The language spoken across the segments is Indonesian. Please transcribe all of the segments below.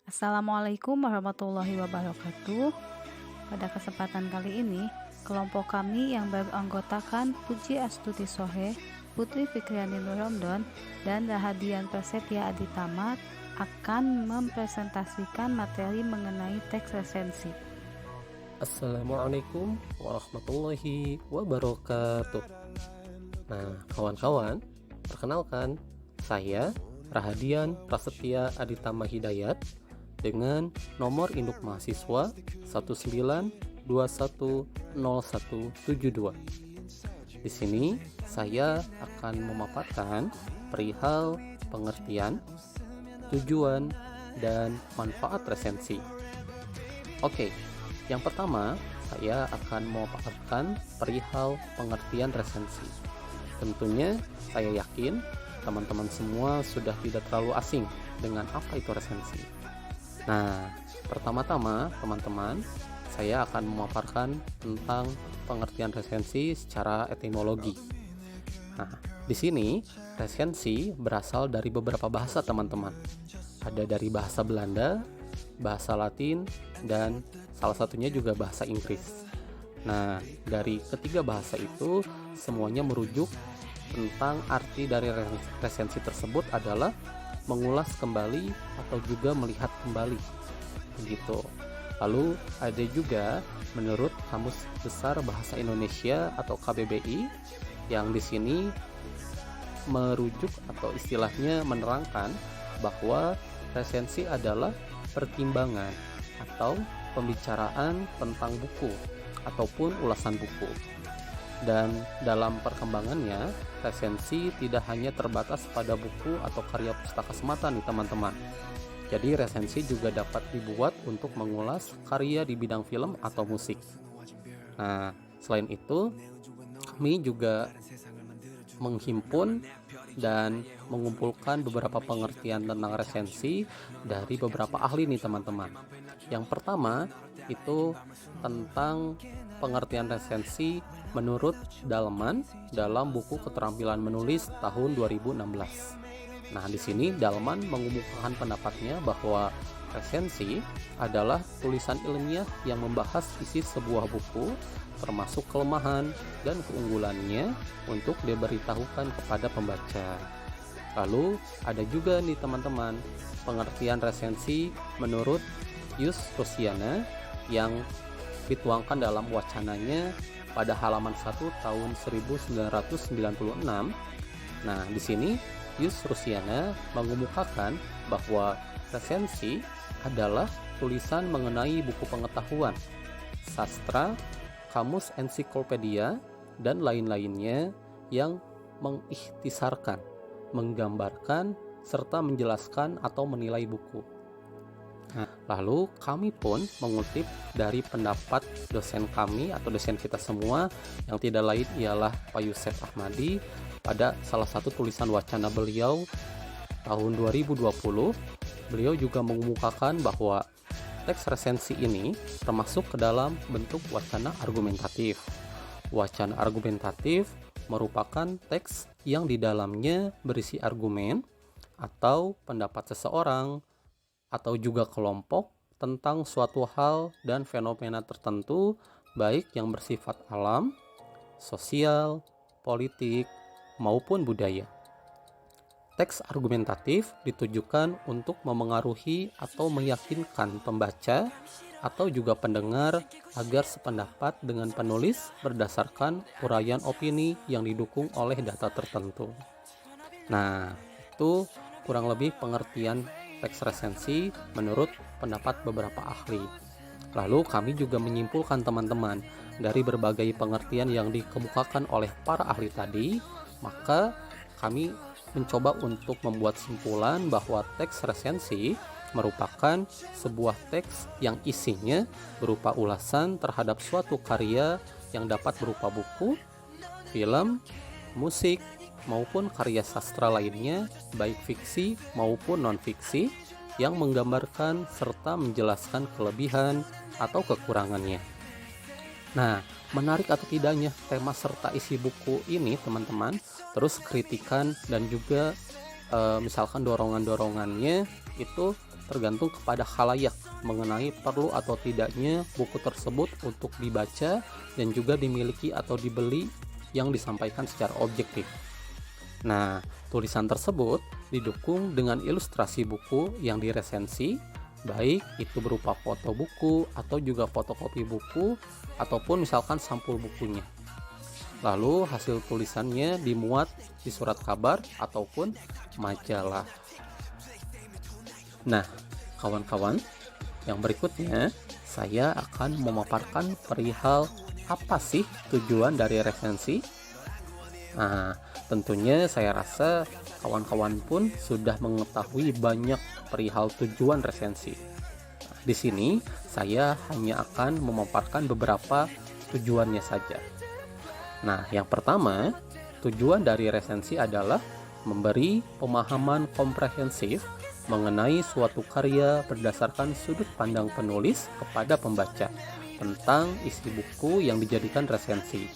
Assalamualaikum warahmatullahi wabarakatuh. Pada kesempatan kali ini, kelompok kami yang beranggotakan Puji Astuti Sohe, Putri Fikriani Nur Romdon, dan Rahadian Prasetya Aditama akan mempresentasikan materi mengenai teks resensi. Assalamualaikum warahmatullahi wabarakatuh. Nah, kawan-kawan, perkenalkan, saya Rahadian Prasetya Aditama Hidayat dengan nomor induk mahasiswa 192100172. Di sini saya akan memaparkan perihal pengertian, tujuan, dan manfaat resensi. Oke, yang pertama saya akan memaparkan perihal pengertian resensi. Tentunya saya yakin teman-teman semua sudah tidak terlalu asing dengan apa itu resensi. Nah, pertama-tama teman-teman, saya akan memaparkan tentang pengertian resensi secara etimologi. Nah, di sini resensi berasal dari beberapa bahasa teman-teman. Ada dari bahasa Belanda, bahasa Latin, dan salah satunya juga bahasa Inggris. Nah, dari ketiga bahasa itu semuanya merujuk tentang arti dari resensi tersebut adalah mengulas kembali atau juga melihat kembali. Begitu. Lalu ada juga menurut Kamus Besar Bahasa Indonesia atau KBBI yang di sini merujuk atau istilahnya menerangkan bahwa resensi adalah pertimbangan atau pembicaraan tentang buku ataupun ulasan buku. Dan dalam perkembangannya, resensi tidak hanya terbatas pada buku atau karya pustaka semata nih teman-teman. Jadi resensi juga dapat dibuat untuk mengulas karya di bidang film atau musik. Nah, selain itu, kami juga menghimpun dan mengumpulkan beberapa pengertian tentang resensi dari beberapa ahli nih teman-teman. Yang pertama itu tentang pengertian resensi menurut Dahlman dalam buku Keterampilan Menulis tahun 2016. Nah, di sini Dahlman mengemukakan pendapatnya bahwa resensi adalah tulisan ilmiah yang membahas isi sebuah buku, termasuk kelemahan dan keunggulannya untuk diberitahukan kepada pembaca. Lalu ada juga nih teman-teman pengertian resensi menurut Yus Rusiana yang dituangkan dalam wacananya pada halaman 1 tahun 1996. Nah, di sini Yus Rusiana mengemukakan bahwa resensi adalah tulisan mengenai buku pengetahuan, sastra, kamus ensiklopedia, dan lain-lainnya yang mengikhtisarkan, menggambarkan, serta menjelaskan atau menilai buku. Nah, lalu kami pun mengutip dari pendapat dosen kami atau dosen kita semua yang tidak lain ialah Pak Yusef Ahmadi pada salah satu tulisan wacana beliau tahun 2020. Beliau juga mengemukakan bahwa teks resensi ini termasuk ke dalam bentuk wacana argumentatif. Wacana argumentatif merupakan teks yang di dalamnya berisi argumen atau pendapat seseorang atau juga kelompok tentang suatu hal dan fenomena tertentu, baik yang bersifat alam, sosial, politik, maupun budaya. Teks argumentatif ditujukan untuk memengaruhi atau meyakinkan pembaca atau juga pendengar agar sependapat dengan penulis berdasarkan uraian opini yang didukung oleh data tertentu. Nah, itu kurang lebih pengertian teks resensi menurut pendapat beberapa ahli. Lalu kami juga menyimpulkan teman-teman dari berbagai pengertian yang dikemukakan oleh para ahli tadi, maka kami mencoba untuk membuat simpulan bahwa teks resensi merupakan sebuah teks yang isinya berupa ulasan terhadap suatu karya yang dapat berupa buku, film, musik, maupun karya sastra lainnya, baik fiksi maupun non-fiksi, yang menggambarkan serta menjelaskan kelebihan atau kekurangannya. Nah, menarik atau tidaknya tema serta isi buku ini teman-teman, terus kritikan dan juga misalkan dorongan-dorongannya itu tergantung kepada khalayak mengenai perlu atau tidaknya buku tersebut untuk dibaca dan juga dimiliki atau dibeli yang disampaikan secara objektif. Nah, tulisan tersebut didukung dengan ilustrasi buku yang diresensi, baik itu berupa foto buku atau juga fotokopi buku ataupun misalkan sampul bukunya. Lalu hasil tulisannya dimuat di surat kabar ataupun majalah. Nah, kawan-kawan, yang berikutnya saya akan memaparkan perihal apa sih tujuan dari resensi. Nah, tentunya saya rasa kawan-kawan pun sudah mengetahui banyak perihal tujuan resensi. Nah, di sini saya hanya akan memaparkan beberapa tujuannya saja. Nah, yang pertama, tujuan dari resensi adalah memberi pemahaman komprehensif mengenai suatu karya berdasarkan sudut pandang penulis kepada pembaca tentang isi buku yang dijadikan resensi.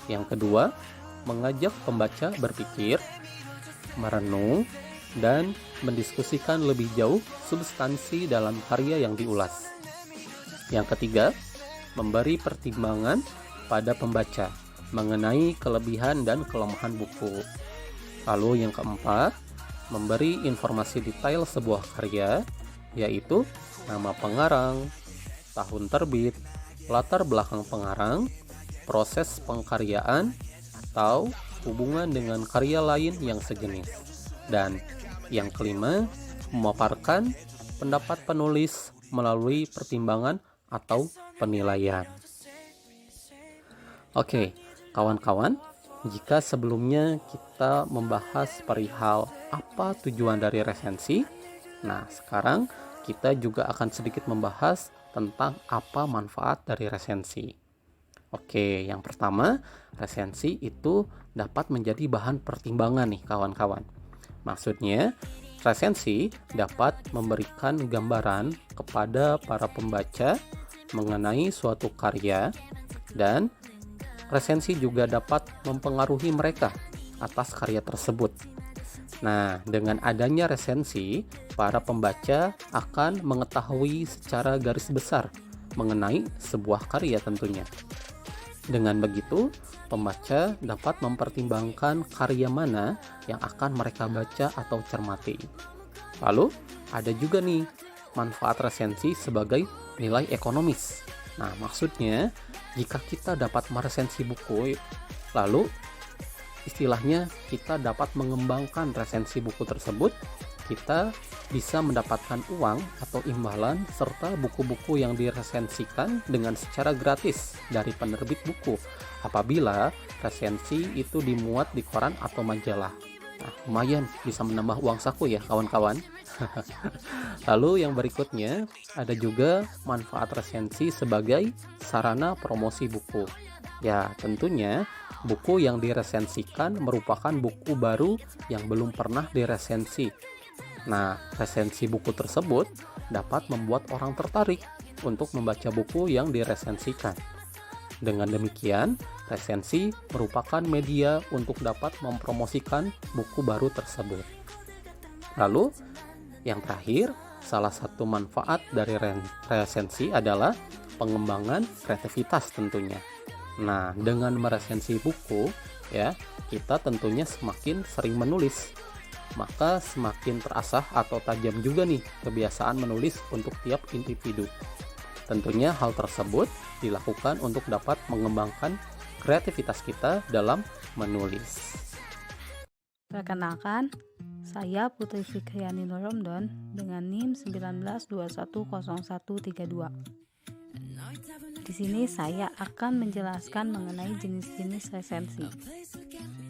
Yang kedua, mengajak pembaca berpikir, merenung, dan mendiskusikan lebih jauh substansi dalam karya yang diulas. Yang ketiga, memberi pertimbangan pada pembaca mengenai kelebihan dan kelemahan buku. Lalu yang keempat, memberi informasi detail sebuah karya, yaitu nama pengarang, tahun terbit, latar belakang pengarang, proses pengkaryaan, atau hubungan dengan karya lain yang sejenis. Dan yang kelima, memaparkan pendapat penulis melalui pertimbangan atau penilaian. Oke, kawan-kawan, jika sebelumnya kita membahas perihal apa tujuan dari resensi, nah sekarang kita juga akan sedikit membahas tentang apa manfaat dari resensi. Oke, yang pertama, resensi itu dapat menjadi bahan pertimbangan nih kawan-kawan. Maksudnya, resensi dapat memberikan gambaran kepada para pembaca mengenai suatu karya, dan resensi juga dapat mempengaruhi mereka atas karya tersebut. Nah, dengan adanya resensi, para pembaca akan mengetahui secara garis besar mengenai sebuah karya tentunya. Dengan begitu, pembaca dapat mempertimbangkan karya mana yang akan mereka baca atau cermati. Lalu, ada juga nih manfaat resensi sebagai nilai ekonomis. Nah, maksudnya jika kita dapat meresensi buku, lalu istilahnya kita dapat mengembangkan resensi buku tersebut, kita bisa mendapatkan uang atau imbalan serta buku-buku yang diresensikan dengan secara gratis dari penerbit buku apabila resensi itu dimuat di koran atau majalah. Nah, lumayan bisa menambah uang saku ya kawan-kawan. Lalu yang berikutnya, ada juga manfaat resensi sebagai sarana promosi buku. Ya, tentunya buku yang diresensikan merupakan buku baru yang belum pernah diresensi. Nah, resensi buku tersebut dapat membuat orang tertarik untuk membaca buku yang diresensikan. Dengan demikian, resensi merupakan media untuk dapat mempromosikan buku baru tersebut. Lalu, yang terakhir, salah satu manfaat dari resensi adalah pengembangan kreativitas tentunya. Nah, dengan meresensi buku, ya, kita tentunya semakin sering menulis. Maka semakin terasah atau tajam juga nih kebiasaan menulis untuk tiap individu. Tentunya hal tersebut dilakukan untuk dapat mengembangkan kreativitas kita dalam menulis. Perkenalkan, saya Putri Fikriani Nuromdon dengan NIM 19210132. Di sini saya akan menjelaskan mengenai jenis-jenis resensi.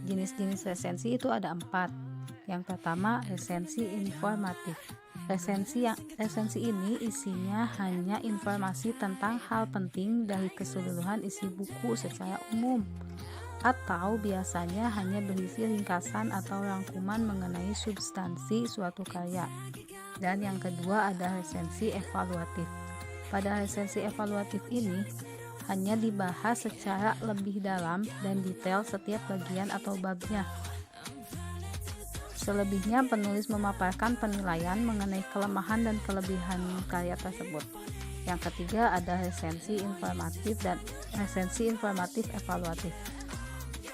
Jenis-jenis resensi itu ada 4. Yang pertama, resensi informatif. Resensi ini isinya hanya informasi tentang hal penting dari keseluruhan isi buku secara umum, atau biasanya hanya berisi ringkasan atau rangkuman mengenai substansi suatu karya. Dan yang kedua ada resensi evaluatif. Pada resensi evaluatif ini hanya dibahas secara lebih dalam dan detail setiap bagian atau babnya. Selebihnya, penulis memaparkan penilaian mengenai kelemahan dan kelebihan karya tersebut. Yang ketiga ada resensi informatif dan resensi informatif evaluatif.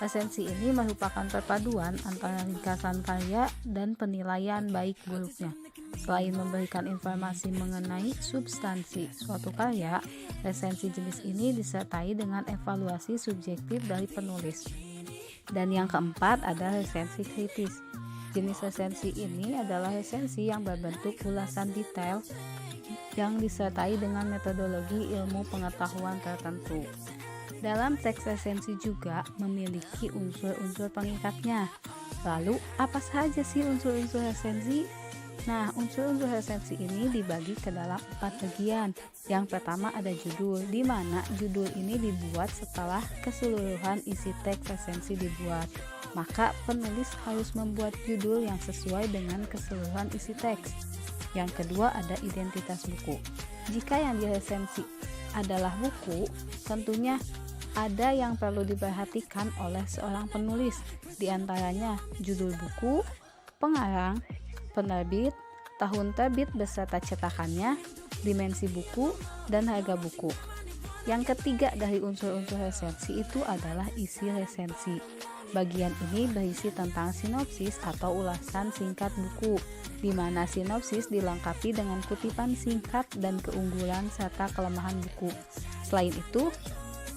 Resensi ini merupakan perpaduan antara ringkasan karya dan penilaian baik buruknya. Selain memberikan informasi mengenai substansi suatu karya, resensi jenis ini disertai dengan evaluasi subjektif dari penulis. Dan yang keempat ada resensi kritis. Jenis resensi ini adalah resensi yang berbentuk ulasan detail yang disertai dengan metodologi ilmu pengetahuan tertentu. Dalam teks resensi juga memiliki unsur-unsur pengikatnya. Lalu, apa saja sih unsur-unsur resensi? Nah, unsur-unsur resensi ini dibagi ke dalam 4 bagian. Yang pertama ada judul, di mana judul ini dibuat setelah keseluruhan isi teks resensi dibuat. Maka penulis harus membuat judul yang sesuai dengan keseluruhan isi teks. Yang kedua ada identitas buku. Jika yang diresensi adalah buku, tentunya ada yang perlu diperhatikan oleh seorang penulis, di antaranya judul buku, pengarang, penerbit, tahun terbit beserta cetakannya, dimensi buku, dan harga buku. Yang ketiga dari unsur-unsur resensi itu adalah isi resensi. Bagian ini berisi tentang sinopsis atau ulasan singkat buku, di mana sinopsis dilengkapi dengan kutipan singkat dan keunggulan serta kelemahan buku. Selain itu,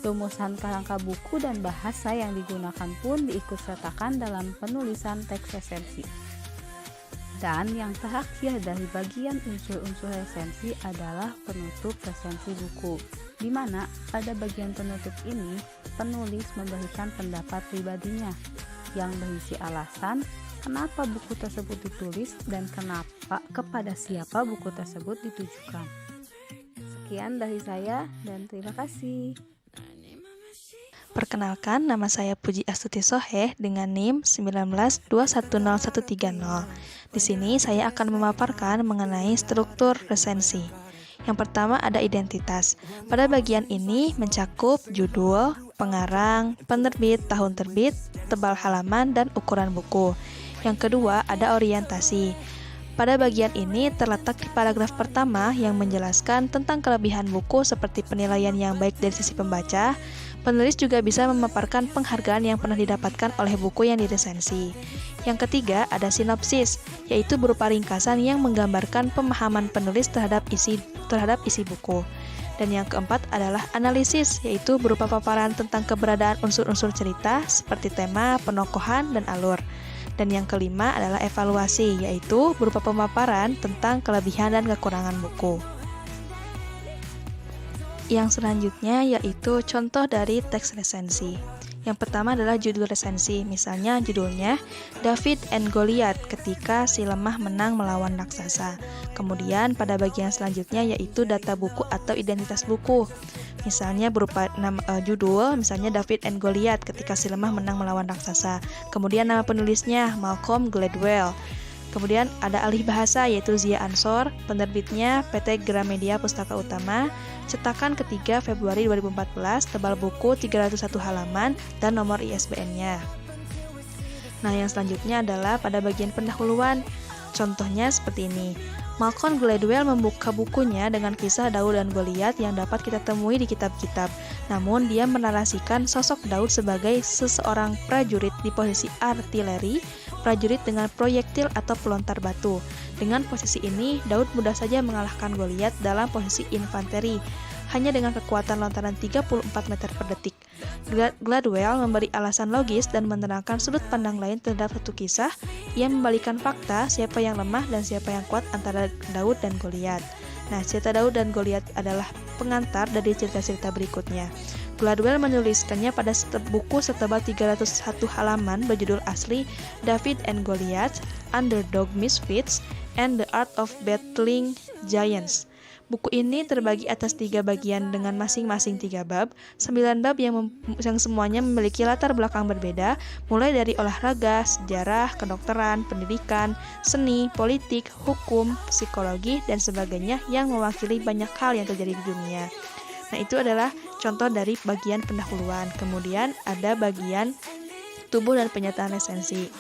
rumusan kerangka buku dan bahasa yang digunakan pun diikutsertakan dalam penulisan teks resensi. Dan yang terakhir dari bagian unsur-unsur resensi adalah penutup resensi buku, di mana pada bagian penutup ini penulis memberikan pendapat pribadinya yang berisi alasan kenapa buku tersebut ditulis dan kepada siapa buku tersebut ditujukan. Sekian dari saya dan terima kasih. Perkenalkan, nama saya Puji Astuti Soheh dengan NIM 192101130. Di sini saya akan memaparkan mengenai struktur resensi. Yang pertama ada identitas. Pada bagian ini mencakup judul, pengarang, penerbit, tahun terbit, tebal halaman, dan ukuran buku. Yang kedua ada orientasi. Pada bagian ini terletak di paragraf pertama yang menjelaskan tentang kelebihan buku seperti penilaian yang baik dari sisi pembaca. Penulis juga bisa memaparkan penghargaan yang pernah didapatkan oleh buku yang diresensi. Yang ketiga ada sinopsis, yaitu berupa ringkasan yang menggambarkan pemahaman penulis terhadap isi buku. Dan yang keempat adalah analisis, yaitu berupa paparan tentang keberadaan unsur-unsur cerita seperti tema, penokohan, dan alur. Dan yang kelima adalah evaluasi, yaitu berupa pemaparan tentang kelebihan dan kekurangan buku. Yang selanjutnya yaitu contoh dari teks resensi. Yang pertama adalah judul resensi, misalnya judulnya David and Goliath ketika si lemah menang melawan raksasa. Kemudian pada bagian selanjutnya yaitu data buku atau identitas buku. Misalnya berupa judul, misalnya David and Goliath ketika si lemah menang melawan raksasa. Kemudian nama penulisnya Malcolm Gladwell. Kemudian ada alih bahasa yaitu Zia Ansor, penerbitnya PT Gramedia Pustaka Utama, cetakan ketiga Februari 2014, tebal buku 301 halaman, dan nomor ISBN-nya. Nah, yang selanjutnya adalah pada bagian pendahuluan. Contohnya seperti ini. Malcolm Gladwell membuka bukunya dengan kisah Daud dan Goliat yang dapat kita temui di kitab-kitab. Namun, dia menarasikan sosok Daud sebagai seseorang prajurit di posisi artileri, prajurit dengan proyektil atau pelontar batu. Dengan posisi ini, Daud mudah saja mengalahkan Goliat dalam posisi infanteri, hanya dengan kekuatan lontaran 34 meter per detik. Gladwell memberi alasan logis dan menerangkan sudut pandang lain terhadap satu kisah. Ia membalikan fakta siapa yang lemah dan siapa yang kuat antara Daud dan Goliat. Nah, cerita Daud dan Goliat adalah pengantar dari cerita-cerita berikutnya. Gladwell menuliskannya pada buku setebal 301 halaman berjudul asli David and Goliath, Underdog Misfits, and the Art of Battling Giants. Buku ini terbagi atas 3 bagian dengan masing-masing 3 bab, 9 bab yang semuanya memiliki latar belakang berbeda, mulai dari olahraga, sejarah, kedokteran, pendidikan, seni, politik, hukum, psikologi, dan sebagainya yang mewakili banyak hal yang terjadi di dunia. Nah, itu adalah contoh dari bagian pendahuluan. Kemudian ada bagian tubuh dan pernyataan resensi.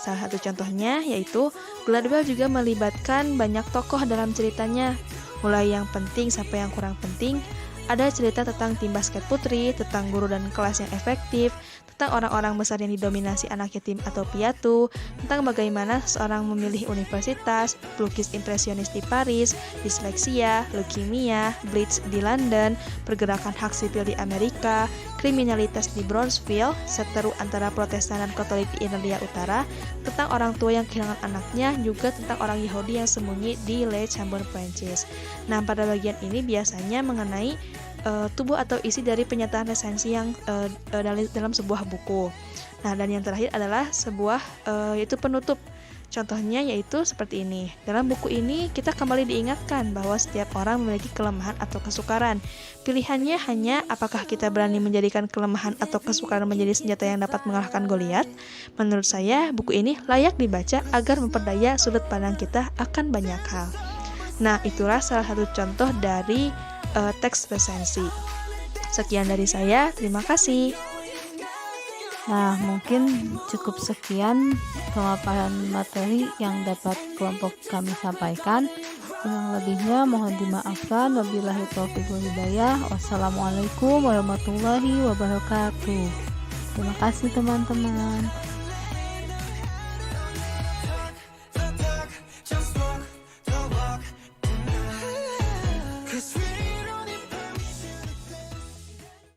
Salah satu contohnya yaitu Gladwell juga melibatkan banyak tokoh dalam ceritanya, mulai yang penting sampai yang kurang penting. Ada cerita tentang tim basket putri, tentang guru dan kelas yang efektif, tentang orang-orang besar yang didominasi anak yatim atau piatu, tentang bagaimana seorang memilih universitas, pelukis impresionis di Paris, disleksia, leukemia, Blitz di London, pergerakan hak sipil di Amerika, kriminalitas di Brownsville, seteru antara Protestan dan Katolik di Irlandia Utara, tentang orang tua yang kehilangan anaknya, juga tentang orang Yahudi yang sembunyi di Le Chambon, Prancis. Nah, pada bagian ini biasanya mengenai tubuh atau isi dari pernyataan resensi yang dalam sebuah buku. Nah, dan yang terakhir adalah sebuah yaitu penutup. Contohnya yaitu seperti ini. Dalam buku ini kita kembali diingatkan bahwa setiap orang memiliki kelemahan atau kesukaran. Pilihannya hanya apakah kita berani menjadikan kelemahan atau kesukaran menjadi senjata yang dapat mengalahkan Goliat. Menurut saya, buku ini layak dibaca agar memperdaya sudut pandang kita akan banyak hal. Nah, itulah salah satu contoh dari teks resensi. Sekian dari saya, terima kasih. Nah, mungkin cukup sekian pemaparan materi yang dapat kelompok kami sampaikan. Kurang lebihnya mohon dimaafkan. Wabillahi taufiq wal hidayah. Wassalamualaikum warahmatullahi wabarakatuh. Terima kasih teman-teman.